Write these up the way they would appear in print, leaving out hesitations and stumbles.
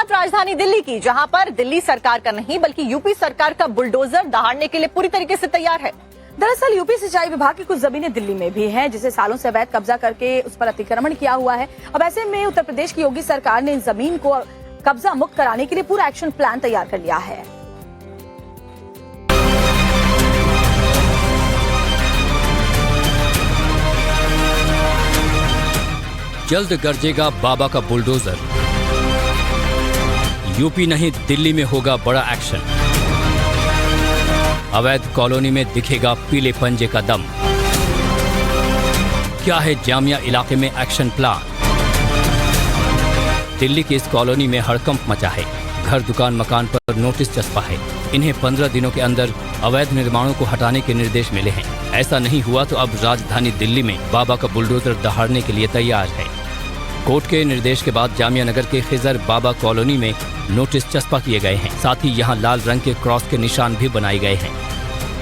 बात राजधानी दिल्ली की, जहां पर दिल्ली सरकार का नहीं बल्कि यूपी सरकार का बुलडोजर दहाड़ने के लिए पूरी तरीके से तैयार है। दरअसल यूपी सिंचाई विभाग की कुछ जमीनें दिल्ली में भी हैं, जिसे सालों से अवैध कब्जा करके उस पर अतिक्रमण किया हुआ है। अब ऐसे में उत्तर प्रदेश की योगी सरकार ने इन जमीन को कब्जा मुक्त कराने के लिए पूरा एक्शन प्लान तैयार कर लिया है। जल्द गरजेगा बाबा का बुलडोजर। यूपी नहीं दिल्ली में होगा बड़ा एक्शन। अवैध कॉलोनी में दिखेगा पीले पंजे का दम। क्या है जामिया इलाके में एक्शन प्लान? दिल्ली की इस कॉलोनी में हड़कंप मचा है। घर दुकान मकान पर नोटिस चस्पा है। इन्हें 15 दिनों के अंदर अवैध निर्माणों को हटाने के निर्देश मिले हैं। ऐसा नहीं हुआ तो अब राजधानी दिल्ली में बाबा का बुलडोजर दहाड़ने के लिए तैयार है। कोर्ट के निर्देश के बाद जामिया नगर के खिजर बाबा कॉलोनी में नोटिस चस्पा किए गए हैं। साथ ही यहाँ लाल रंग के क्रॉस के निशान भी बनाए गए हैं।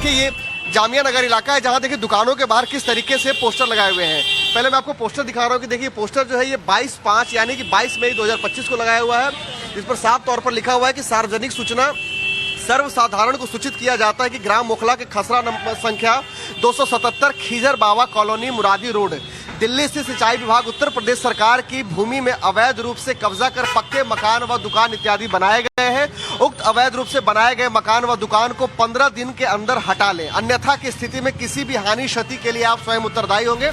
कि ये जामिया नगर इलाका है, जहाँ देखिए दुकानों के बाहर किस तरीके से पोस्टर लगाए हुए हैं। पहले मैं आपको पोस्टर दिखा रहा हूँ कि देखिए पोस्टर जो है ये 22/5 यानी कि 22 मई 2025 को लगाया हुआ है, जिस पर साफ तौर पर लिखा हुआ है कि सार्वजनिक सूचना सर्वसाधारण को सूचित किया जाता है कि ग्राम मोखला के खसरा नंबर संख्या 277 खिजर बाबा कॉलोनी मुरादी रोड दिल्ली से सिंचाई विभाग उत्तर प्रदेश सरकार की भूमि में अवैध रूप से कब्जा कर पक्के मकान व दुकान इत्यादि बनाए गए हैं। उक्त अवैध रूप से बनाए गए मकान व दुकान को 15 दिन के अंदर हटा लें, अन्यथा की स्थिति में किसी भी हानि क्षति के लिए आप स्वयं उत्तरदायी होंगे।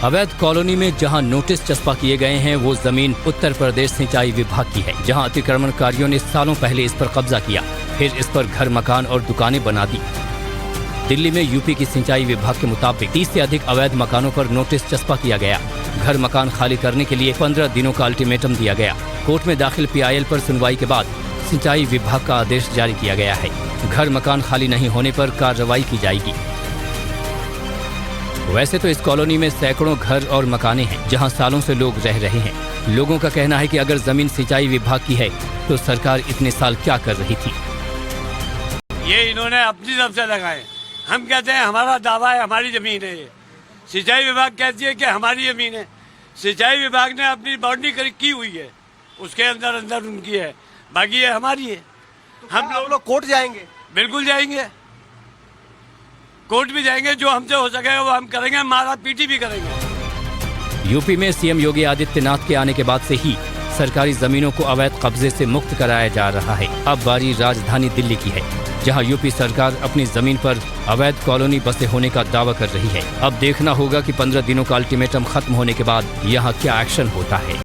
अवैध कॉलोनी में जहां नोटिस चस्पा किए गए हैं वो जमीन उत्तर प्रदेश सिंचाई विभाग की है, जहां अतिक्रमणकारियों ने सालों पहले इस पर कब्जा किया, फिर इस पर घर मकान और दुकानें बना दी। दिल्ली में यूपी की सिंचाई विभाग के मुताबिक 30 से अधिक अवैध मकानों पर नोटिस चस्पा किया गया। घर मकान खाली करने के लिए 15 दिनों का अल्टीमेटम दिया गया। कोर्ट में दाखिल PIL पर सुनवाई के बाद सिंचाई विभाग का आदेश जारी किया गया है। घर मकान खाली नहीं होने पर कार्रवाई की जाएगी। वैसे तो इस कॉलोनी में सैकड़ों घर और मकाने हैं, जहां सालों से लोग रह रहे हैं। लोगों का कहना है कि अगर जमीन सिंचाई विभाग की है तो सरकार इतने साल क्या कर रही थी। ये इन्होंने अपनी तरफ से लगाए। हम कहते हैं हमारा दावा है, हमारी जमीन है। ये सिंचाई विभाग कहती है कि हमारी जमीन है। सिंचाई विभाग ने अपनी बाउंड्री की हुई है, उसके अंदर अंदर उनकी है, बाकी ये हमारी है। हम लोग कोर्ट जाएंगे? बिल्कुल जाएंगे, कोर्ट भी जाएंगे। जो हमसे हो सकेगा वो हम करेंगे, मारा पीटी भी करेंगे। यूपी में CM योगी आदित्यनाथ के आने के बाद से ही सरकारी जमीनों को अवैध कब्जे से मुक्त कराया जा रहा है। अब बारी राजधानी दिल्ली की है, जहां यूपी सरकार अपनी जमीन पर अवैध कॉलोनी बसे होने का दावा कर रही है। अब देखना होगा कि 15 दिनों का अल्टीमेटम खत्म होने के बाद यहां क्या एक्शन होता है।